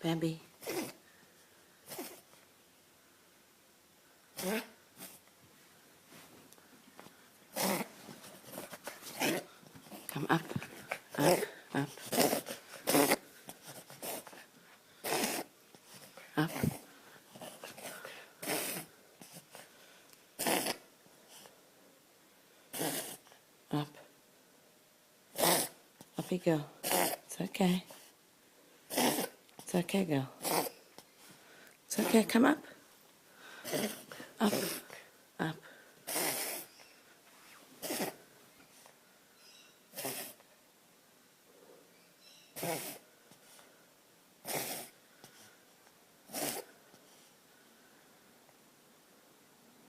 Bambi. Come up, up, up, up. Up. Up you go. It's okay. It's okay, girl. It's okay, come up. Up.